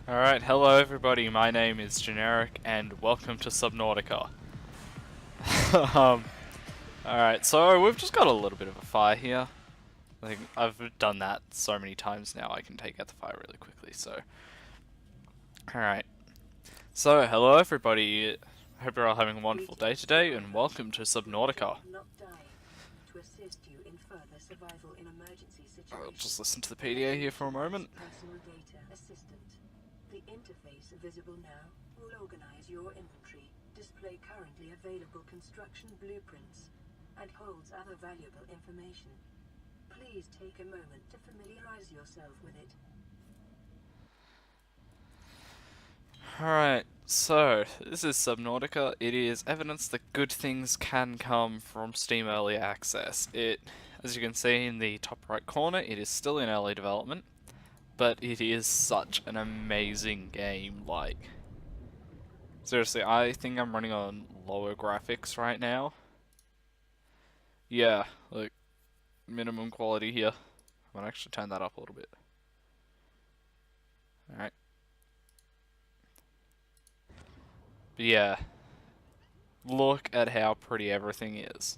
Alright, hello everybody, my name is Generic and welcome to Subnautica. Alright, so we've just got a little bit of a fire here. I think I've done that so many times now I can take out the fire really quickly, so... Alright, so hello everybody, hope you're all having a wonderful day today and welcome to Subnautica. I'll just listen to the PDA here for a moment. The interface visible now will organize your inventory, display currently available construction blueprints, and holds other valuable information. Please take a moment to familiarize yourself with it. Alright, so this is Subnautica. It is evidence that good things can come from Steam Early Access. As you can see in the top right corner, it is still in early development. But it is such an amazing game, like... Seriously, I think I'm running on lower graphics right now. Yeah, like, minimum quality here. I'm gonna actually turn that up a little bit. Alright. But yeah, look at how pretty everything is.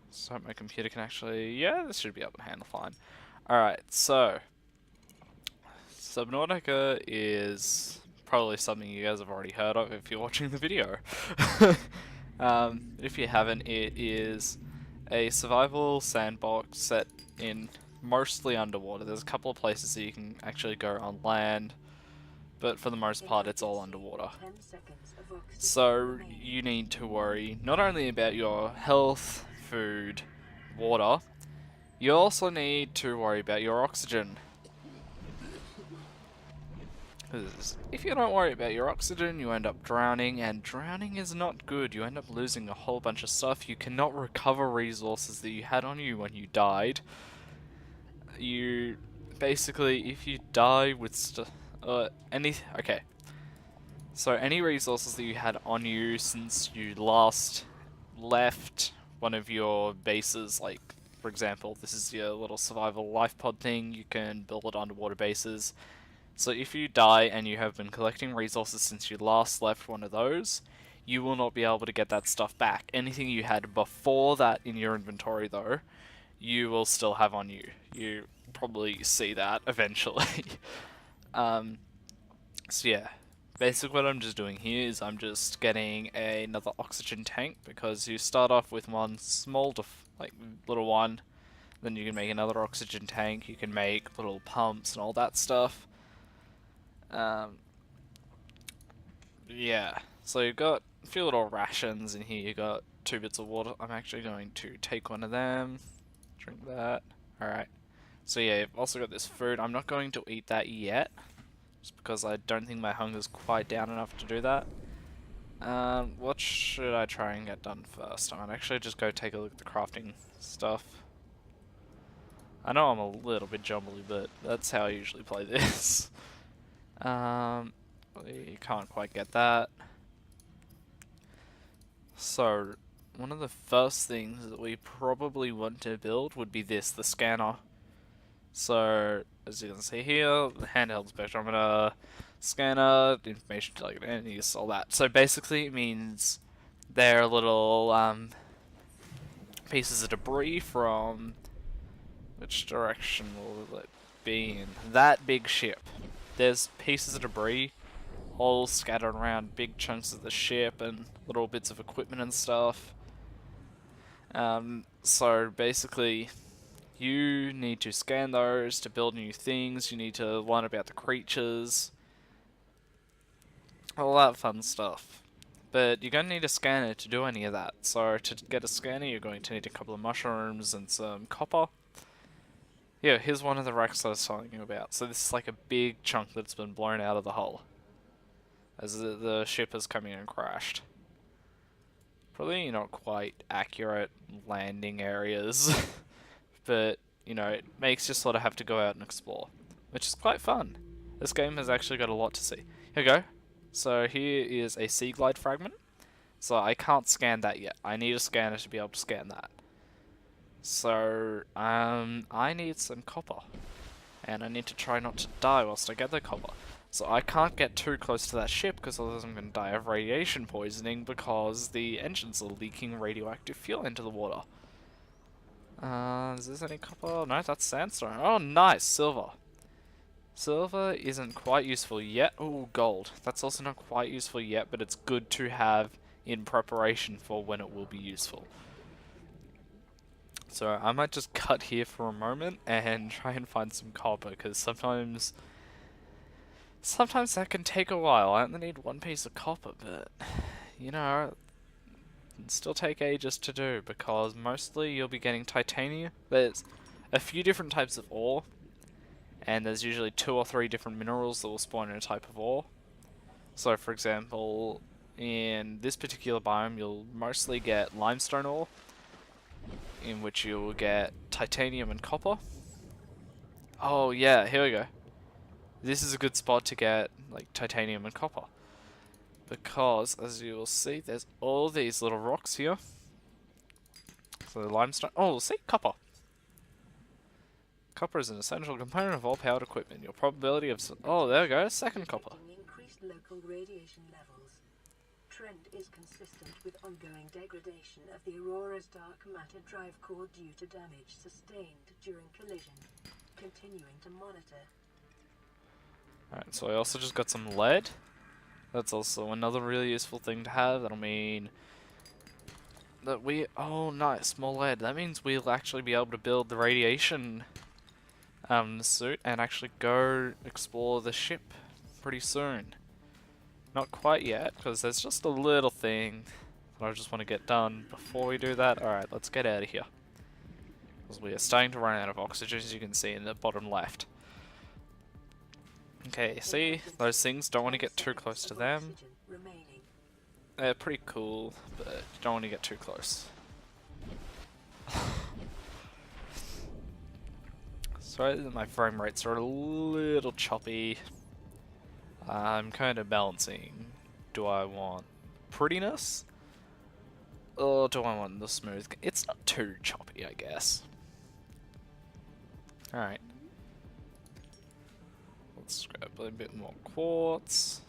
So my computer can actually... Yeah, this should be able to handle fine. Alright, so... Subnautica is probably something you guys have already heard of if you're watching the video. If you haven't, it is a survival sandbox set in mostly underwater. There's a couple of places that you can actually go on land, but for the most part it's all underwater. So you need to worry not only about your health, food, water, you also need to worry about your oxygen. Because if you don't worry about your oxygen, you end up drowning, and drowning is not good. You end up losing a whole bunch of stuff. You cannot recover resources that you had on you when you died. You basically, if you die with okay. So any resources that you had on you since you last left one of your bases, like for example, this is your little survival life pod thing. You can build underwater bases. So if you die and you have been collecting resources since you last left one of those, you will not be able to get that stuff back. Anything you had before that in your inventory though, you will still have on you. You probably see that eventually. So yeah, basically what I'm just doing here is I'm just getting another oxygen tank, because you start off with one small, little one, then you can make another oxygen tank, you can make little pumps and all that stuff. Yeah, so you've got a few little rations in here. You got 2 bits of water. I'm actually going to take one of them, drink that. Alright, so yeah, you've also got this food. I'm not going to eat that yet, just because I don't think my hunger's quite down enough to do that. What should I try and get done first? I might actually just go take a look at the crafting stuff. I know I'm a little bit jumbly, but that's how I usually play this. You can't quite get that. So, one of the first things that we probably want to build would be this, the scanner. So, as you can see here, the handheld spectrometer, scanner, information to target enemies, all that. So basically it means they're little pieces of debris from... Which direction will it be in? That big ship. There's pieces of debris all scattered around big chunks of the ship and little bits of equipment and stuff. So basically, you need to scan those to build new things, you need to learn about the creatures, all that fun stuff. But you're going to need a scanner to do any of that. So to get a scanner, you're going to need a couple of mushrooms and some copper. Yeah, here's one of the racks I was telling you about. So this is like a big chunk that's been blown out of the hull as the ship is coming and crashed. Probably not quite accurate landing areas, but, you know, it makes you sort of have to go out and explore, which is quite fun. This game has actually got a lot to see. Here we go. So here is a sea glide fragment. So I can't scan that yet. I need a scanner to be able to scan that. So, I need some copper. And I need to try not to die whilst I get the copper. So I can't get too close to that ship because otherwise I'm going to die of radiation poisoning because the engines are leaking radioactive fuel into the water. Is this any copper? No, that's sandstone. Oh, nice! Silver. Silver isn't quite useful yet. Oh, gold. That's also not quite useful yet, but it's good to have in preparation for when it will be useful. So I might just cut here for a moment and try and find some copper, because sometimes that can take a while. I only need one piece of copper, but you know, it can still take ages to do, because mostly you'll be getting titanium. There's a few different types of ore, and there's usually 2 or 3 different minerals that will spawn in a type of ore. So for example, in this particular biome you'll mostly get limestone ore, in which you will get titanium and copper. Oh yeah, here we go. This is a good spot to get like titanium and copper, because as you will see, there's all these little rocks here. So the limestone. Oh, see, copper. Copper is an essential component of all powered equipment. Your probability of oh, there we go, second copper. Increased local radiation levels. Trend is consistent with ongoing degradation of the Aurora's dark matter drive core due to damage sustained during collision. Continuing to monitor. Alright, so I also just got some lead. That's also another really useful thing to have. That'll mean that oh nice, more lead. That means we'll actually be able to build the radiation suit and actually go explore the ship pretty soon. Not quite yet, because there's just a little thing that I just want to get done before we do that. Alright, let's get out of here, because we are starting to run out of oxygen, as you can see in the bottom left. Okay, see, those things, don't want to get too close to them. They're pretty cool, but you don't want to get too close. Sorry that my frame rates are a little choppy. I'm kind of balancing. Do I want prettiness? Or do I want the smooth? It's not too choppy, I guess. Alright. Let's grab a bit more quartz.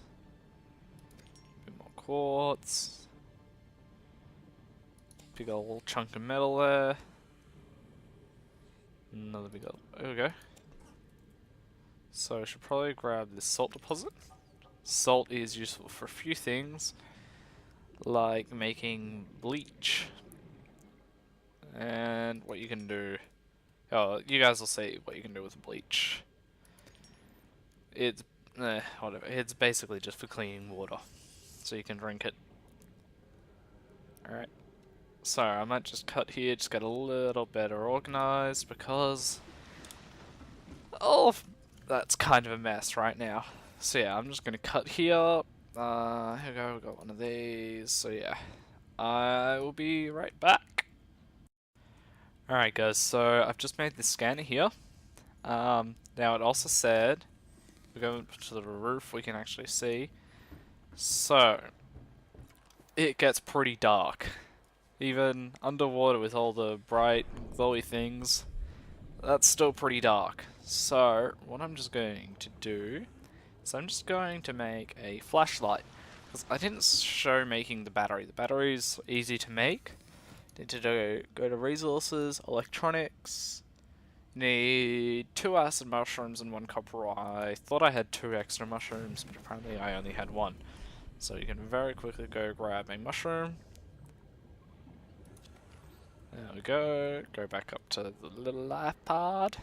Big old chunk of metal there. Another big old. There we go. So I should probably grab this salt deposit. Salt is useful for a few things, like making bleach. And what you can do. Oh, you guys will see what you can do with bleach. It's whatever. It's basically just for cleaning water, so you can drink it. Alright. So I might just cut here, just get a little better organized, because oh, that's kind of a mess right now. So yeah, I'm just gonna cut here. Here we go, we got one of these. So yeah, I will be right back. Alright guys, so I've just made this scanner here. Now it also said, we go to the roof, we can actually see. So it gets pretty dark. Even underwater with all the bright, glowy things, that's still pretty dark. So what I'm just going to do is I'm just going to make a flashlight, because I didn't show making the battery. The battery's easy to make. Need to go to resources, electronics. Need 2 acid mushrooms and 1 copper. I thought I had 2 extra mushrooms, but apparently I only had 1. So you can very quickly go grab a mushroom. There we go. Go back up to the little life pod.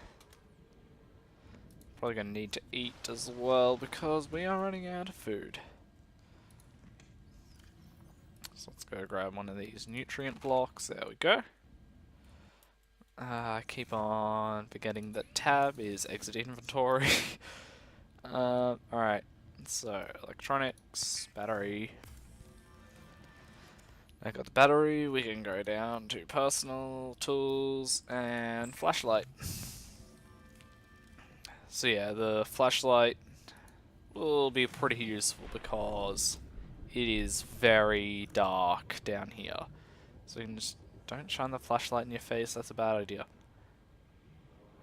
Probably gonna need to eat as well, because we are running out of food. So let's go grab one of these nutrient blocks. There we go. I keep on forgetting that tab is exit inventory. Alright, so electronics, battery. I got the battery, we can go down to personal, tools, and flashlight. So yeah, the flashlight will be pretty useful because it is very dark down here. So you can just don't shine the flashlight in your face, that's a bad idea.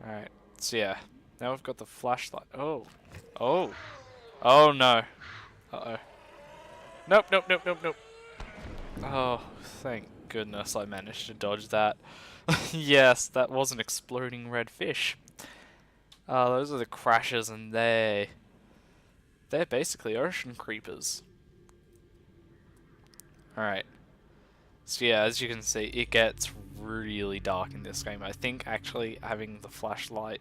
Alright, so yeah, Now we've got the flashlight. Oh. Oh. Oh no. Uh-oh. Nope, nope, nope, nope, nope. Oh, thank goodness I managed to dodge that. Yes, that was an exploding red fish. Those are the crashes, and they're basically ocean creepers. Alright. So yeah, as you can see, it gets really dark in this game. I think actually having the flashlight...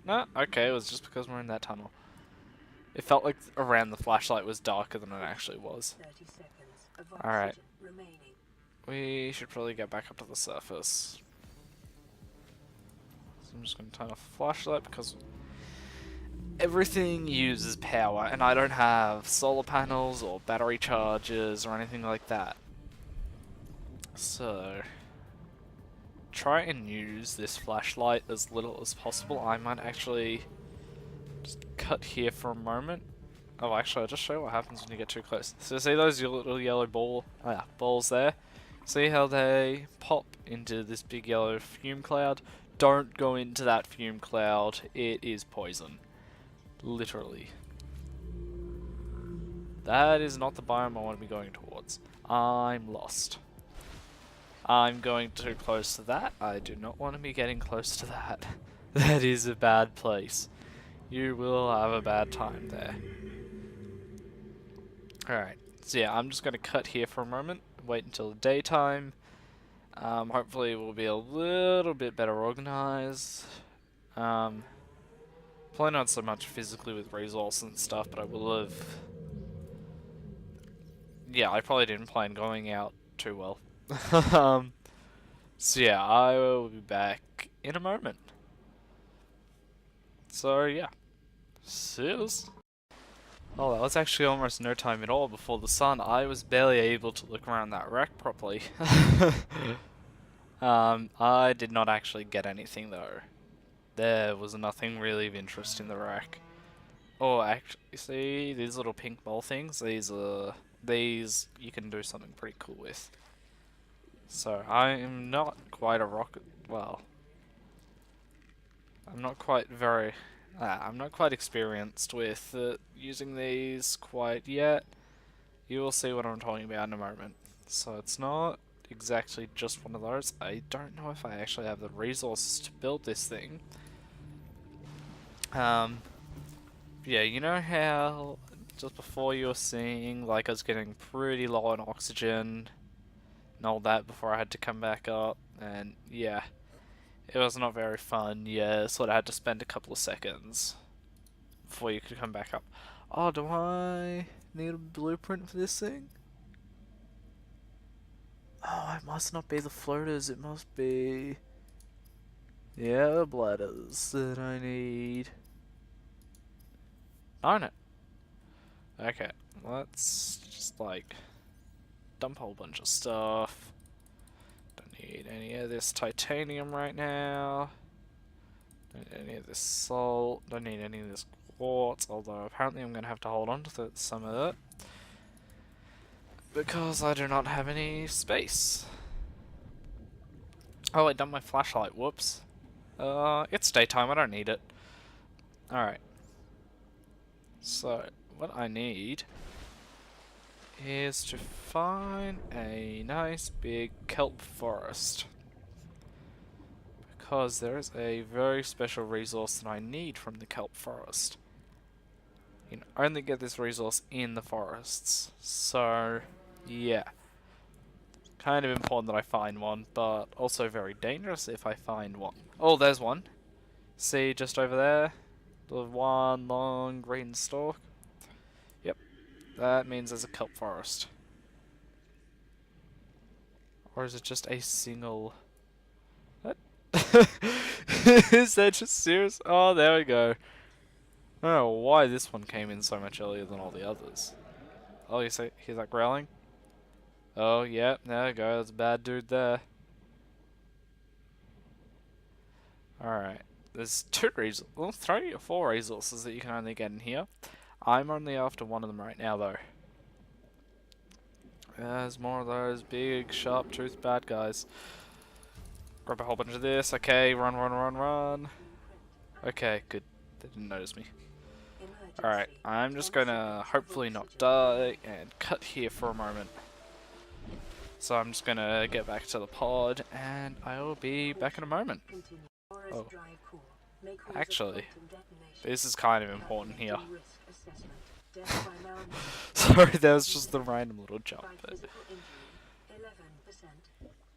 No, okay, it was just because we're in that tunnel. It felt like around the flashlight was darker than it actually was. 30 seconds of Alright. oxygen remaining. We should probably get back up to the surface. So I'm just going to turn off the flashlight because everything uses power and I don't have solar panels or battery chargers or anything like that. So, try and use this flashlight as little as possible. I might actually just cut here for a moment. Oh, actually, I'll just show you what happens when you get too close. So see those little yellow balls there? See how they pop into this big yellow fume cloud? Don't go into that fume cloud. It is poison. Literally. That is not the biome I want to be going towards. I'm lost. I'm going too close to that. I do not want to be getting close to that. That is a bad place. You will have a bad time there. Alright, so yeah, I'm just going to cut here for a moment, wait until the daytime. Hopefully we'll be a little bit better organized. Probably not so much physically with resources and stuff, but I will have... Yeah, I probably didn't plan going out too well. So yeah, I will be back in a moment. So yeah, cheers. Oh, that was actually almost no time at all before the sun. I was barely able to look around that wreck properly. I did not actually get anything though. There was nothing really of interest in the wreck. Oh, actually, see these little pink ball things? These you can do something pretty cool with. So I am not quite a rocket. Well, I'm not quite very. I'm not quite experienced with using these quite yet. You will see what I'm talking about in a moment. So it's not exactly just one of those. I don't know if I actually have the resources to build this thing. Yeah, you know how just before you were seeing like I was getting pretty low on oxygen and all that before I had to come back up, and yeah, it was not very fun. Yeah, so I had to spend a couple of seconds before you could come back up. Oh, do I need a blueprint for this thing? Oh, it must not be the floaters, it must be... Yeah, the bladders that I need. Darn it. Okay, let's just like dump a whole bunch of stuff. Don't need any of this titanium right now. Don't need any of this salt. Don't need any of this quartz, although apparently I'm going to have to hold on to some of it. Because I do not have any space. Oh, I dumped my flashlight, whoops. It's daytime, I don't need it. Alright. So, what I need is to find a nice big kelp forest. Because there is a very special resource that I need from the kelp forest. You can only get this resource in the forests. So, yeah. Kind of important that I find one, but also very dangerous if I find one. Oh, there's one. See, just over there? The one long green stalk. Yep. That means there's a kelp forest. Or is it just a single... What? Is that just serious? Oh, there we go. I don't know why this one came in so much earlier than all the others. Oh, you see, hear that growling? Oh, yeah, there we go. There's a bad dude there. Alright. There's well, 3 or 4 resources that you can only get in here. I'm only after one of them right now, though. There's more of those big, sharp-toothed bad guys. Grab a whole bunch of this. Okay, run, run, run, run. Okay, good. They didn't notice me. Emergency. Alright, I'm just 10 gonna seconds of hopefully not oxygen die and cut here for a moment. So I'm just gonna get back to the pod and I will be back in a moment. Continue. Forest Oh, drive core. May cause a actually, quantum detonation. this is kind of important here. Calculating risk assessment. Death by malnutrition. Sorry, that was just the random little jump. By But physical injury, 11%.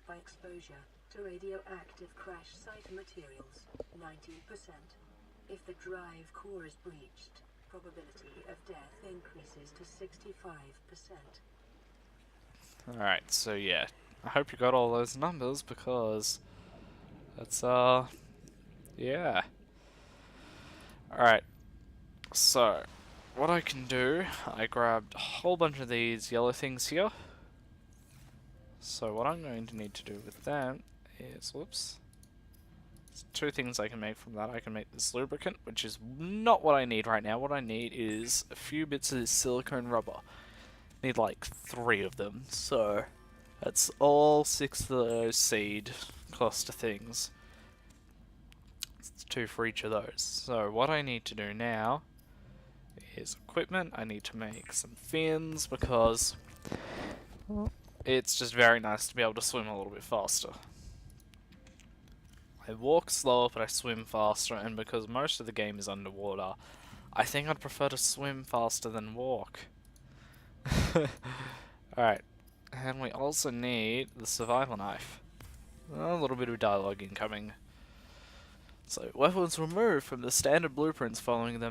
By exposure to radioactive crash site materials, 19%. If the drive core is breached, probability of death increases to 65%. alright, so yeah. I hope you got all those numbers because that's yeah. Alright, so what I can do, I grabbed a whole bunch of these yellow things here. So what I'm going to need to do with them is, whoops, there's two things I can make from that. I can make this lubricant, which is not what I need right now. What I need is a few bits of this silicone rubber. I need like 3 of them, so that's all 6 of those seed cluster things. It's 2 for each of those. So what I need to do now is equipment. I need to make some fins because it's just very nice to be able to swim a little bit faster. I walk slower, but I swim faster, and because most of the game is underwater, I think I'd prefer to swim faster than walk. Alright, and we also need the survival knife. A little bit of dialogue incoming. So, weapons removed from the standard blueprints following the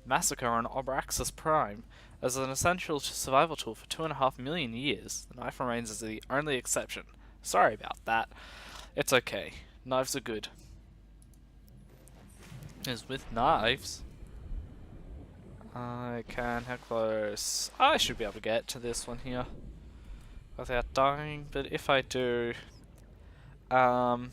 massacre on Obraxis Prime. As an essential survival tool for 2.5 million years, the knife remains as the only exception. Sorry about that. It's okay. Knives are good. Is with knives, I can, how close? I should be able to get to this one here without dying, but if I do, guess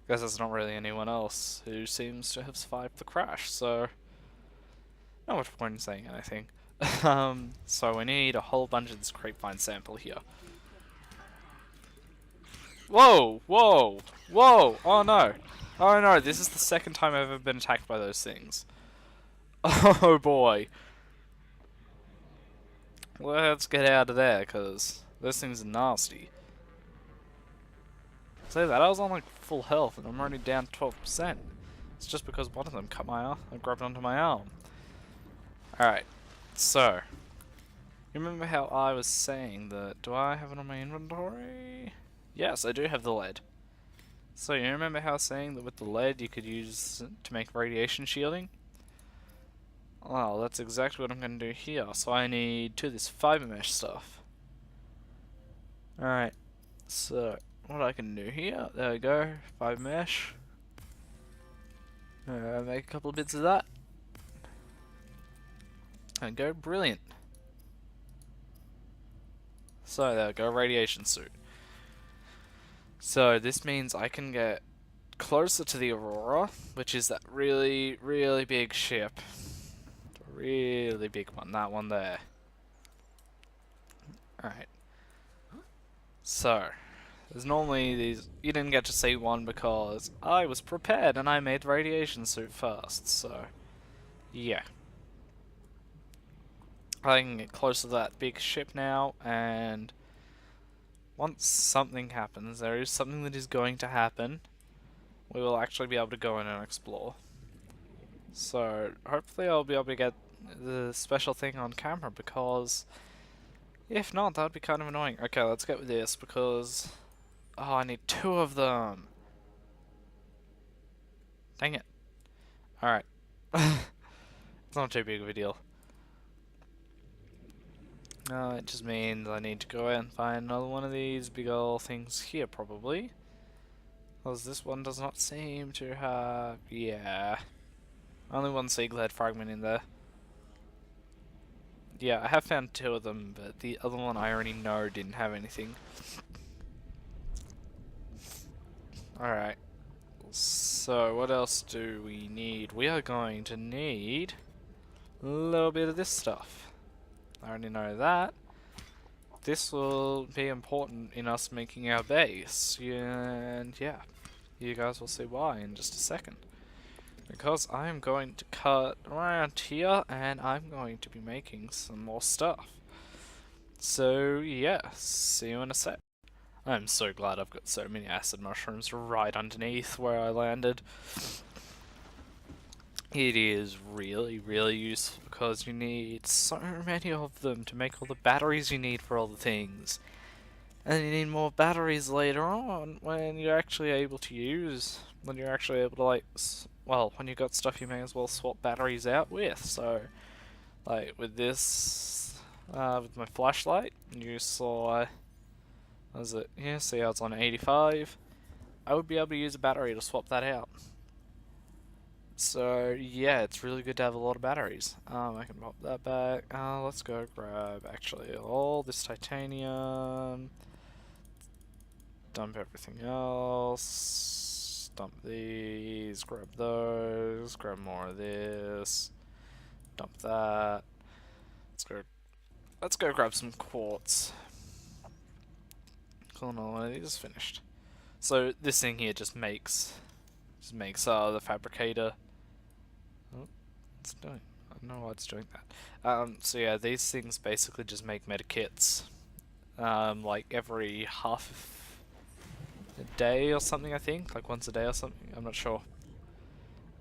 there's not really anyone else who seems to have survived the crash, so not much point in saying anything. So we need a whole bunch of this grapevine sample here. Whoa! Whoa! Whoa! Oh no! Oh no, this is the second time I've ever been attacked by those things. Oh boy. Let's get out of there, because those things are nasty. Say that, I was on like full health and I'm already down 12%. It's just because one of them cut my arm and grabbed onto my arm. Alright, so. You remember how I was saying that, do I have it on my inventory? Yes, I do have the lead. So you remember how I was saying that with the lead you could use to make radiation shielding? Well, that's exactly what I'm going to do here. So I need 2 of this fiber mesh stuff. Alright, so what I can do here, there we go, fiber mesh. Make a couple of bits of that. And go, brilliant. So there we go, radiation suit. So this means I can get closer to the Aurora, which is that really, really big ship. The really big one, that one there. Alright. So, there's normally these, you didn't get to see one because I was prepared and I made the radiation suit first, so yeah. I can get close to that big ship now, and once something happens, there is something that is going to happen, we will actually be able to go in and explore. So, hopefully I'll be able to get the special thing on camera, because if not, that would be kind of annoying. Okay, let's get with this, because oh, I need 2 of them. Dang it. Alright. It's not too big of a deal. It just means I need to go out and find another one of these big ol' things here, probably. Because this one does not seem to have... yeah. Only one Glide Fragment in there. Yeah, I have found 2 of them, but the other one I already know didn't have anything. Alright. So, what else do we need? We are going to need a little bit of this stuff. I already know that. this will be important in us making our base, and yeah, you guys will see why in just a second. Because I am going to cut around here, and I'm going to be making some more stuff. So yeah, see you in a sec. I'm so glad I've got so many acid mushrooms right underneath where I landed. It is really, really useful because you need so many of them to make all the batteries you need for all the things. And you need more batteries later on when you're actually able to use, when you're actually able to like, well, when you've got stuff you may as well swap batteries out with. So, like with this, with my flashlight, you saw, what was it? Yeah, see how it's on 85? I would be able to use a battery to swap that out. So yeah, it's really good to have a lot of batteries. I can pop that back. Let's go grab actually all this titanium. Dump everything else. Dump these. Grab those. Grab more of this. Dump that. Let's go. Let's go grab some quartz. Cool, no, one of these is finished. So this thing here just makes the fabricator. Oh, it's doing. I don't know why it's doing that. So yeah, these things basically just make medikits. Like every half a day or something, I think, like once a day or something. I'm not sure.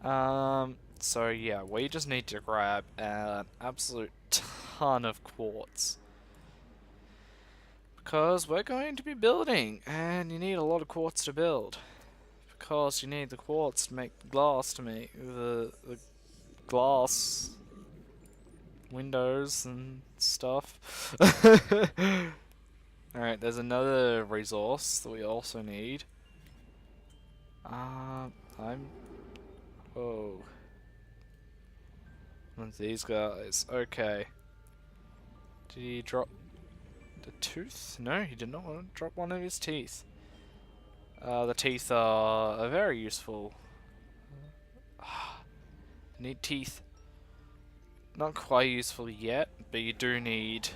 So yeah, we just need to grab an absolute ton of quartz. Because we're going to be building, and you need a lot of quartz to build. Because you need the quartz to make the glass, to make the glass windows and stuff. Alright, there's another resource that we also need. Whoa. One of these guys. Okay. Did he drop the tooth? No, he did not want to drop one of his teeth. The teeth are very useful. Need teeth. Not quite useful yet, but you do need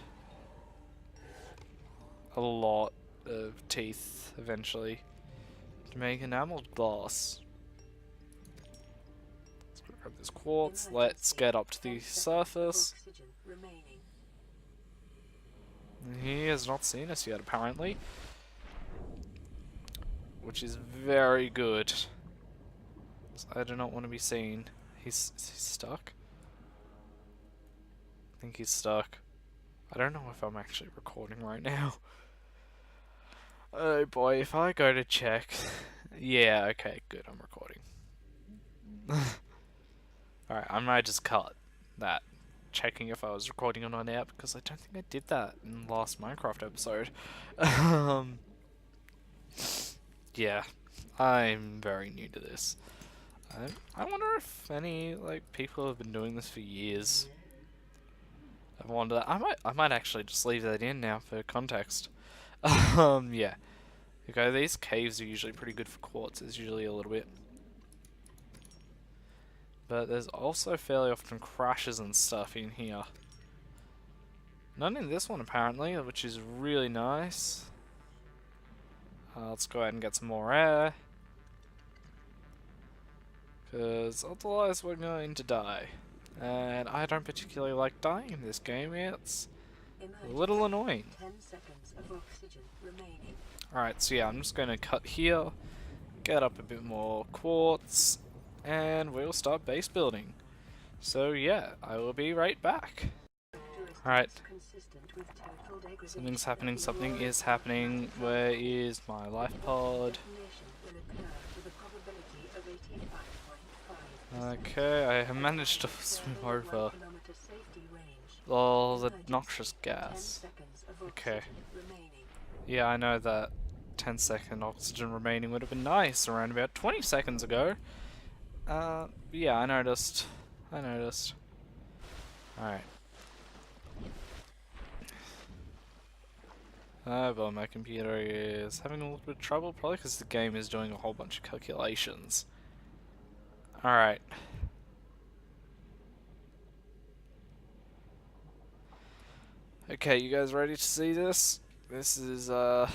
a lot of teeth eventually to make enameled glass. Let's grab this quartz. Let's get up to the surface. He has not seen us yet, apparently. Which is very good. I do not want to be seen. Is he stuck? I think he's stuck. I don't know if I'm actually recording right now. Oh boy, if I go to check... Yeah, okay, good, I'm recording. Alright, I might just cut that. Checking if I was recording or not out, because I don't think I did that in the last Minecraft episode. Yeah, I'm very new to this. I wonder if any like people have been doing this for years. I wonder. I might actually just leave that in now for context. Yeah. Okay, these caves are usually pretty good for quartz. There's usually a little bit. But there's also fairly often crashes and stuff in here. None in this one apparently, which is really nice. Let's go ahead and get some more air. Because otherwise we're going to die. And I don't particularly like dying in this game, it's a little annoying. Alright, so yeah, I'm just going to cut here, get up a bit more quartz, and we'll start base building. So yeah, I will be right back. Alright. Something's happening, something is happening. Where is my life pod? Okay, I have managed to swim over all the noxious gas. Okay. Yeah, I know that 10-second oxygen remaining would have been nice around about 20 seconds ago. Yeah, I noticed. Alright. But my computer is having a little bit of trouble, probably because the game is doing a whole bunch of calculations. Alright. Okay, you guys ready to see this? This is going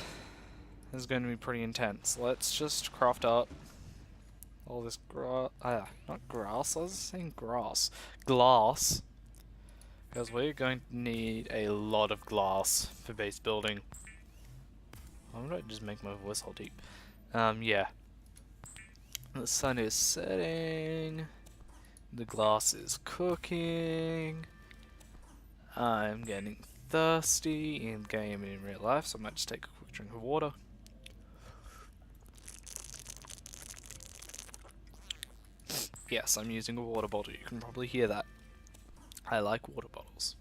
to be pretty intense. Let's just craft up all this not grass, I was saying grass. Glass. Because we're going to need a lot of glass for base building. I'm gonna just make my voice all deep. Yeah. The sun is setting. The glass is cooking. I'm getting thirsty in game and in real life, so I might just take a quick drink of water. Yes, I'm using a water bottle. You can probably hear that. I like water bottles.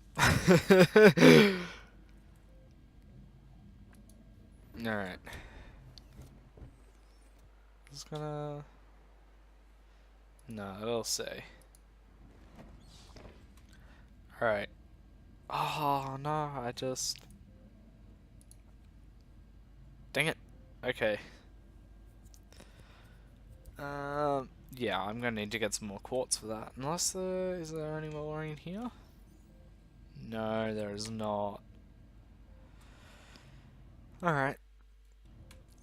Alright. Just gonna... No, it'll say. Alright. Oh, no, I just... Dang it. Okay. Yeah, I'm gonna need to get some more quartz for that. Unless is there any more in here? No, there is not. Alright.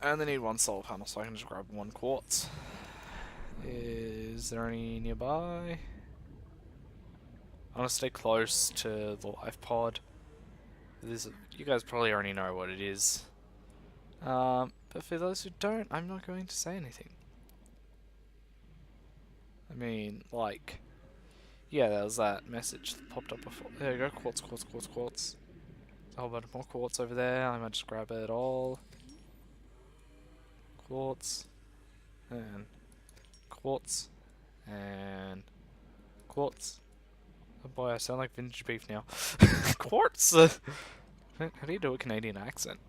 I only need one solar panel, so I can just grab one quartz. Is there any nearby? I want to stay close to the life pod. You guys probably already know what it is. But for those who don't, I'm not going to say anything. I mean, like... Yeah, there was that message that popped up before. There you go, quartz, quartz, quartz, quartz. There's a whole bunch more quartz over there. I might just grab it all. Quartz. And... Quartz. And... Quartz. Oh boy, I sound like vintage beef now. Quartz! How do you do a Canadian accent?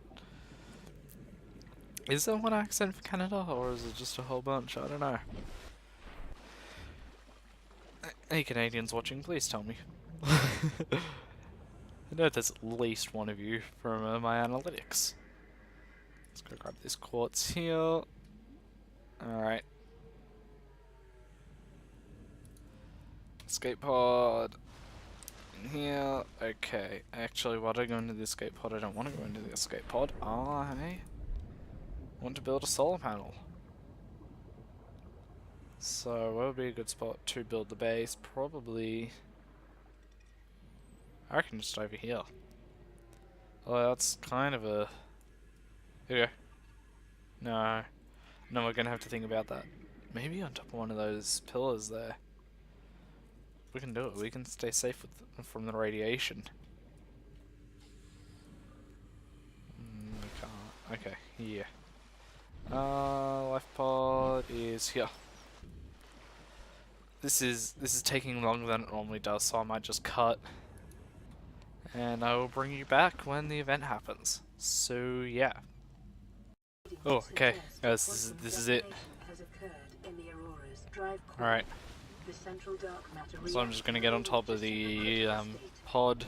Is there one accent for Canada, or is it just a whole bunch? I don't know. Any Canadians watching, please tell me. I know there's at least one of you from my analytics. Let's go grab this quartz here. Alright. Escape pod. In here. Okay. Actually, why do I go into the escape pod? I don't want to go into the escape pod. I want to build a solar panel. So, where would be a good spot to build the base? Probably... I reckon just over here. Oh, that's kind of a... Here we go. No. No, we're gonna have to think about that. Maybe on top of one of those pillars there. We can do it. We can stay safe from the radiation. We can't. Okay, yeah. Life pod is here. This is taking longer than it normally does, so I might just cut. And I will bring you back when the event happens. So yeah. Oh, okay, guys, this is it. Alright. So I'm just gonna get on top of the pod.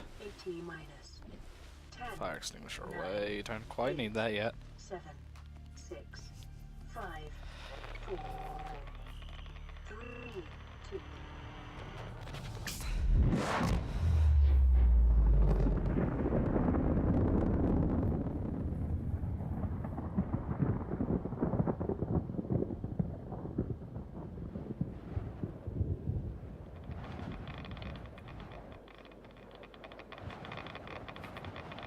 Fire extinguisher away. You don't quite need that yet. 7, 6, 5, 4, 3, 2.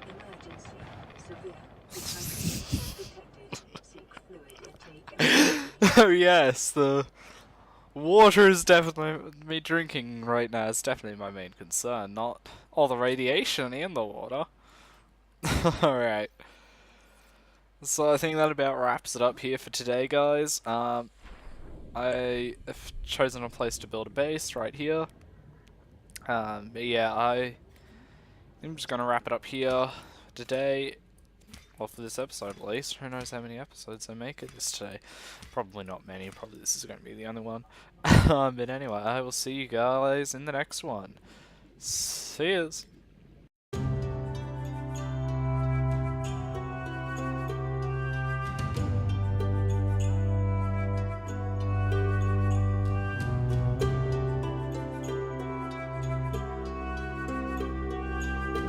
Emergency. Severe. Detected. Seek fluid intake. Oh yes, the water is definitely me drinking right now. It's definitely my main concern, not all the radiation in the water. Alright. So I think that about wraps it up here for today, guys. I have chosen a place to build a base right here. But yeah, I'm just gonna wrap it up here today. Well, for this episode at least. Who knows how many episodes I make of this today. Probably not many. Probably this is going to be the only one. But anyway, I will see you guys in the next one. See yous.